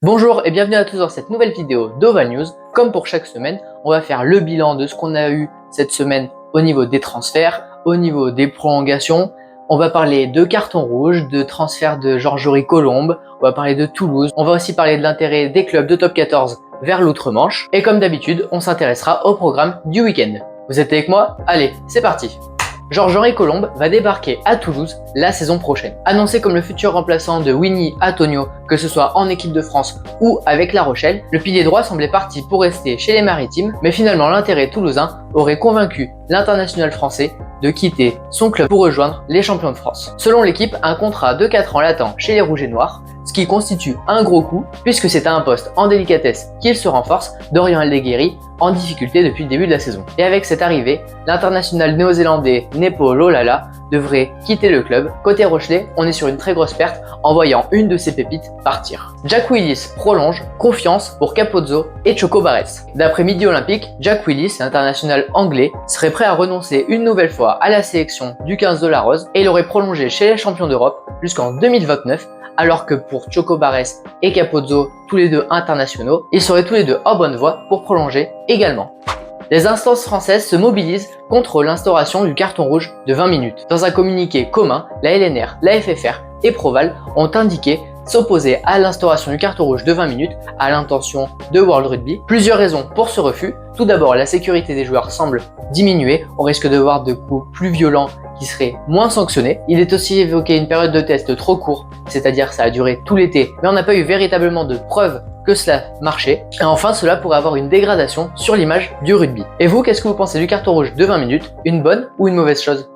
Bonjour et bienvenue à tous dans cette nouvelle vidéo d'Oval News. Comme pour chaque semaine, on va faire le bilan de ce qu'on a eu cette semaine au niveau des transferts, au niveau des prolongations. On va parler de carton rouge, de transfert de Georges Colombe, on va parler de Toulouse. On va aussi parler de l'intérêt des clubs de top 14 vers l'outre-Manche. Et comme d'habitude, on s'intéressera au programme du week-end. Vous êtes avec moi? Allez, c'est parti! Georges Colombe va débarquer à Toulouse la saison prochaine. Annoncé comme le futur remplaçant de Winnie Antonio, que ce soit en équipe de France ou avec La Rochelle, le pilier droit semblait parti pour rester chez les Maritimes, mais finalement l'intérêt toulousain aurait convaincu l'international français de quitter son club pour rejoindre les champions de France. Selon l'équipe, un contrat de 4 ans l'attend chez les Rouges et Noirs, ce qui constitue un gros coup puisque c'est à un poste en délicatesse qu'il se renforce d'Orient Aldeguerri en difficulté depuis le début de la saison. Et avec cette arrivée, l'international néo-zélandais Nepo Laulala devrait quitter le club. Côté Rochelais, on est sur une très grosse perte en voyant une de ses pépites partir. Jack Willis prolonge, confiance pour Capozzo et Choco Barres. D'après Midi Olympique, Jack Willis, l'international anglais, serait prêt à renoncer une nouvelle fois à la sélection du 15 de la Rose et il aurait prolongé chez les champions d'Europe jusqu'en 2029, alors que pour Choco Barres et Capozzo, tous les deux internationaux, ils seraient tous les deux en bonne voie pour prolonger également. Les instances françaises se mobilisent contre l'instauration du carton rouge de 20 minutes. Dans un communiqué commun, la LNR, la FFR et Proval ont indiqué s'opposer à l'instauration du carton rouge de 20 minutes à l'intention de World Rugby. Plusieurs raisons pour ce refus. Tout d'abord, la sécurité des joueurs semble diminuer. On risque de voir de coups plus violents qui seraient moins sanctionnés. Il est aussi évoqué une période de test trop courte, c'est-à-dire ça a duré tout l'été, mais on n'a pas eu véritablement de preuves que cela marchait. Et enfin, cela pourrait avoir une dégradation sur l'image du rugby. Et vous, qu'est-ce que vous pensez du carton rouge de 20 minutes? Une bonne ou une mauvaise chose?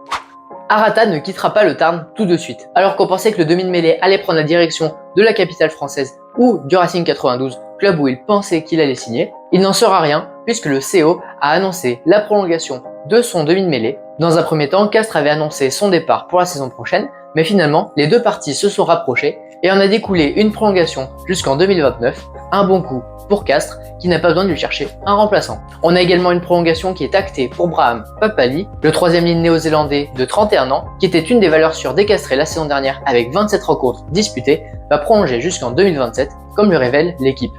Arata ne quittera pas le Tarn tout de suite. Alors qu'on pensait que le demi-de-mêlée allait prendre la direction de la capitale française ou du Racing 92, club où il pensait qu'il allait signer, il n'en sera rien puisque le CO a annoncé la prolongation de son demi-de-mêlée. Dans un premier temps, Castres avait annoncé son départ pour la saison prochaine, mais finalement, les deux parties se sont rapprochées et en a découlé une prolongation jusqu'en 2029, un bon coup pour Castres qui n'a pas besoin de lui chercher un remplaçant. On a également une prolongation qui est actée pour Braham Papali, le troisième ligne néo-zélandais de 31 ans, qui était une des valeurs sûres des Castrés la saison dernière avec 27 rencontres disputées, va prolonger jusqu'en 2027, comme le révèle l'équipe.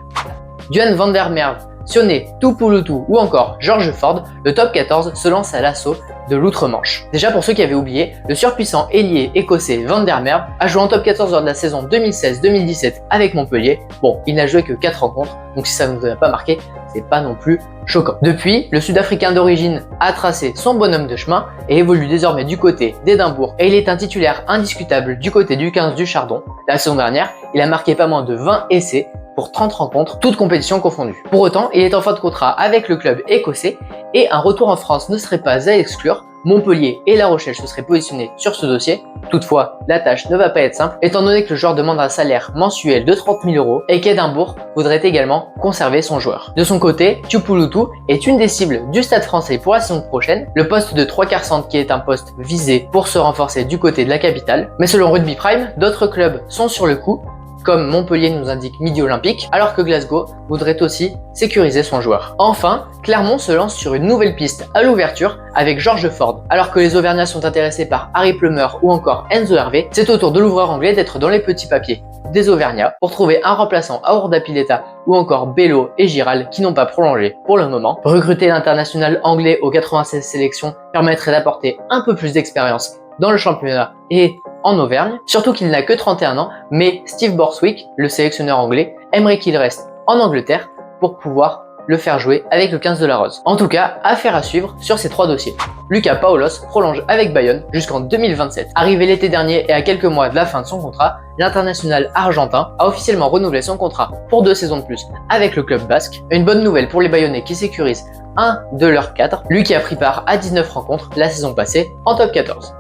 Duane van der Merwe, Sionné, Tupulutu ou encore George Ford, le top 14 se lance à l'assaut de l'outre-Manche. Déjà pour ceux qui avaient oublié, le surpuissant ailier écossais Van der Merwe a joué en top 14 lors de la saison 2016-2017 avec Montpellier. Bon, il n'a joué que 4 rencontres, donc si ça ne vous a pas marqué, c'est pas non plus choquant. Depuis, le Sud-Africain d'origine a tracé son bonhomme de chemin et évolue désormais du côté d'Édimbourg et il est un titulaire indiscutable du côté du 15 du Chardon. La saison dernière, il a marqué pas moins de 20 essais pour 30 rencontres, toutes compétitions confondues. Pour autant, il est en fin de contrat avec le club écossais et un retour en France ne serait pas à exclure. Montpellier et La Rochelle se seraient positionnés sur ce dossier. Toutefois, la tâche ne va pas être simple, étant donné que le joueur demande un salaire mensuel de 30 000 € et qu'Édimbourg voudrait également conserver son joueur. De son côté, Tupulutu est une des cibles du Stade français pour la saison prochaine, le poste de 3/4 centre qui est un poste visé pour se renforcer du côté de la capitale. Mais selon Rugby Prime, d'autres clubs sont sur le coup, comme Montpellier nous indique Midi Olympique, alors que Glasgow voudrait aussi sécuriser son joueur. Enfin, Clermont se lance sur une nouvelle piste à l'ouverture avec George Ford. Alors que les Auvergnats sont intéressés par Harry Plummer ou encore Enzo Hervé, c'est au tour de l'ouvreur anglais d'être dans les petits papiers des Auvergnats pour trouver un remplaçant à Orda Pileta ou encore Bello et Giral qui n'ont pas prolongé pour le moment. Recruter l'international anglais aux 96 sélections permettrait d'apporter un peu plus d'expérience dans le championnat et en Auvergne, surtout qu'il n'a que 31 ans, mais Steve Borswick, le sélectionneur anglais, aimerait qu'il reste en Angleterre pour pouvoir le faire jouer avec le 15 de la Rose. En tout cas, affaire à suivre sur ces trois dossiers. Lucas Paulos prolonge avec Bayonne jusqu'en 2027. Arrivé l'été dernier et à quelques mois de la fin de son contrat, l'international argentin a officiellement renouvelé son contrat pour 2 saisons de plus avec le club basque. Une bonne nouvelle pour les Bayonnais qui sécurisent un de leurs 4, lui qui a pris part à 19 rencontres la saison passée en top 14.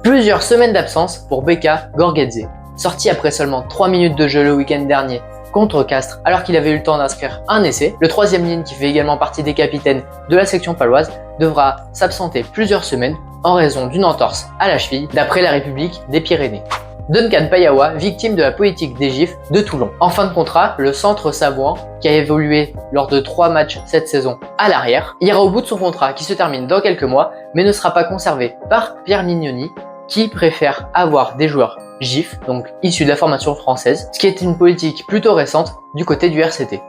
Plusieurs semaines d'absence pour Beka Gorgadze. Sorti après seulement 3 minutes de jeu le week-end dernier contre Castres alors qu'il avait eu le temps d'inscrire un essai, le troisième ligne qui fait également partie des capitaines de la section paloise devra s'absenter plusieurs semaines en raison d'une entorse à la cheville d'après la République des Pyrénées. Duncan Payawa, victime de la politique des gifs de Toulon. En fin de contrat, le centre savouan, qui a évolué lors de 3 matchs cette saison à l'arrière, ira au bout de son contrat qui se termine dans quelques mois mais ne sera pas conservé par Pierre Mignoni qui préfère avoir des joueurs GIF, donc issu de la formation française, ce qui est une politique plutôt récente du côté du RCT.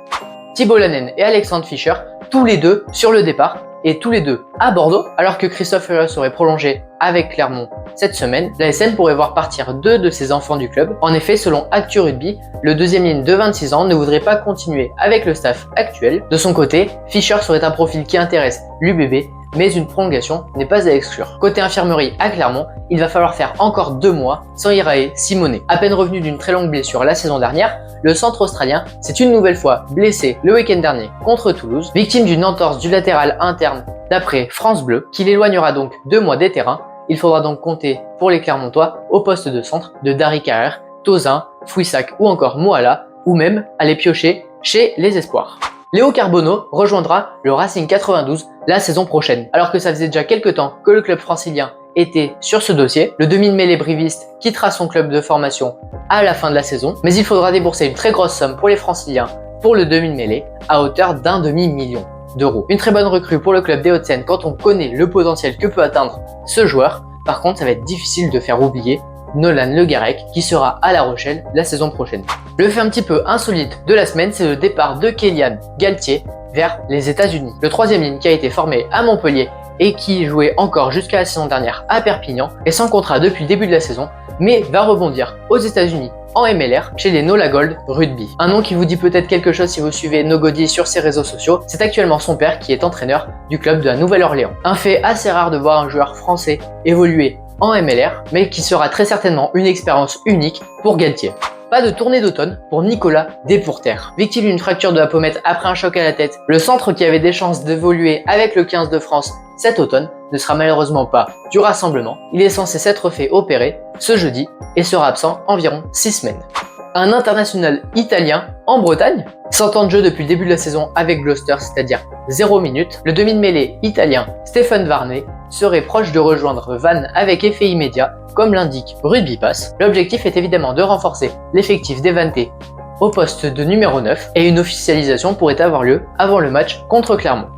Thibault Lanen et Alexandre Fischer, tous les deux sur le départ et tous les deux à Bordeaux, alors que Christophe Furios serait prolongé avec Clermont cette semaine, l'ASN pourrait voir partir 2 de ses enfants du club. En effet, selon Actu Rugby, le deuxième ligne de 26 ans ne voudrait pas continuer avec le staff actuel. De son côté, Fischer serait un profil qui intéresse l'UBB, mais une prolongation n'est pas à exclure. Côté infirmerie à Clermont, il va falloir faire encore 2 mois sans Irae Simonet. À peine revenu d'une très longue blessure la saison dernière, le centre australien s'est une nouvelle fois blessé le week-end dernier contre Toulouse, victime d'une entorse du latéral interne d'après France Bleu, qui l'éloignera donc 2 mois des terrains. Il faudra donc compter pour les Clermontois au poste de centre de Dari Carrère, Tozin, Fouissac ou encore Moala, ou même aller piocher chez les Espoirs. Léo Carbonneau rejoindra le Racing 92 la saison prochaine. Alors que ça faisait déjà quelques temps que le club francilien était sur ce dossier, le demi-de-mêlée briviste quittera son club de formation à la fin de la saison, mais il faudra débourser une très grosse somme pour les franciliens pour le demi-de-mêlée à hauteur d'1 demi-million d'euros. Une très bonne recrue pour le club des Hauts-de-Seine quand on connaît le potentiel que peut atteindre ce joueur. Par contre, ça va être difficile de faire oublier Nolan Le Garec qui sera à La Rochelle la saison prochaine. Le fait un petit peu insolite de la semaine, c'est le départ de Kélian Galtier vers les États-Unis. Le troisième ligne qui a été formé à Montpellier et qui jouait encore jusqu'à la saison dernière à Perpignan est sans contrat depuis le début de la saison, mais va rebondir aux États-Unis en MLR chez les Nola Gold Rugby. Un nom qui vous dit peut-être quelque chose si vous suivez Nogodi sur ses réseaux sociaux, c'est actuellement son père qui est entraîneur du club de la Nouvelle-Orléans. Un fait assez rare de voir un joueur français évoluer en MLR, mais qui sera très certainement une expérience unique pour Galtier. Pas de tournée d'automne pour Nicolas Despourterres. Victime d'une fracture de la pommette après un choc à la tête, le centre qui avait des chances d'évoluer avec le 15 de France cet automne ne sera malheureusement pas du rassemblement. Il est censé s'être fait opérer ce jeudi et sera absent environ 6 semaines. Un international italien en Bretagne, 100 ans de jeu depuis le début de la saison avec Gloucester, c'est-à-dire 0 minutes, le demi-de-mêlée italien Stéphane Varney serait proche de rejoindre Vannes avec effet immédiat, comme l'indique Rugby Pass. L'objectif est évidemment de renforcer l'effectif des Vannetais au poste de numéro 9 et une officialisation pourrait avoir lieu avant le match contre Clermont.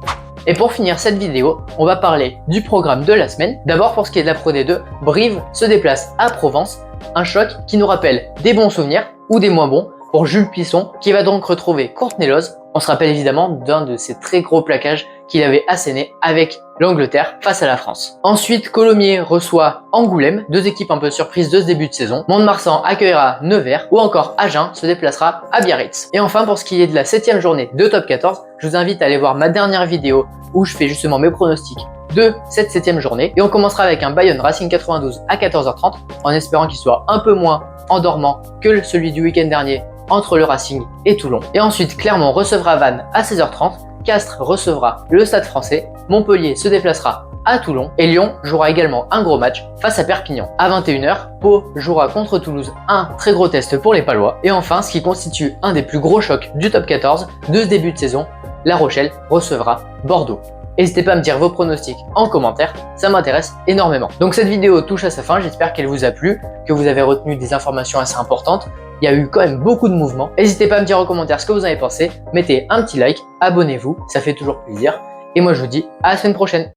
Et pour finir cette vidéo, on va parler du programme de la semaine. D'abord pour ce qui est de la Pro D2, Brive se déplace à Provence, un choc qui nous rappelle des bons souvenirs ou des moins bons pour Jules Plisson qui va donc retrouver Courtenay-Looz. On se rappelle évidemment d'un de ces très gros plaquages qu'il avait asséné avec l'Angleterre face à la France. Ensuite, Colomiers reçoit Angoulême, 2 équipes un peu surprises de ce début de saison. Mont-de-Marsan accueillera Nevers ou encore Agen se déplacera à Biarritz. Et enfin, pour ce qui est de la 7e journée de Top 14, je vous invite à aller voir ma dernière vidéo où je fais justement mes pronostics de cette 7e journée. Et on commencera avec un Bayonne Racing 92 à 14h30 en espérant qu'il soit un peu moins endormant que celui du week-end dernier entre le Racing et Toulon. Et ensuite, Clermont recevra Vannes à 16h30, Castres recevra le Stade Français, Montpellier se déplacera à Toulon et Lyon jouera également un gros match face à Perpignan. À 21h, Pau jouera contre Toulouse, un très gros test pour les Palois. Et enfin, ce qui constitue un des plus gros chocs du top 14 de ce début de saison, La Rochelle recevra Bordeaux. N'hésitez pas à me dire vos pronostics en commentaire, ça m'intéresse énormément. Donc cette vidéo touche à sa fin, j'espère qu'elle vous a plu, que vous avez retenu des informations assez importantes. Il y a eu quand même beaucoup de mouvements. N'hésitez pas à me dire en commentaire ce que vous en avez pensé, mettez un petit like, abonnez-vous, ça fait toujours plaisir. Et moi je vous dis à la semaine prochaine.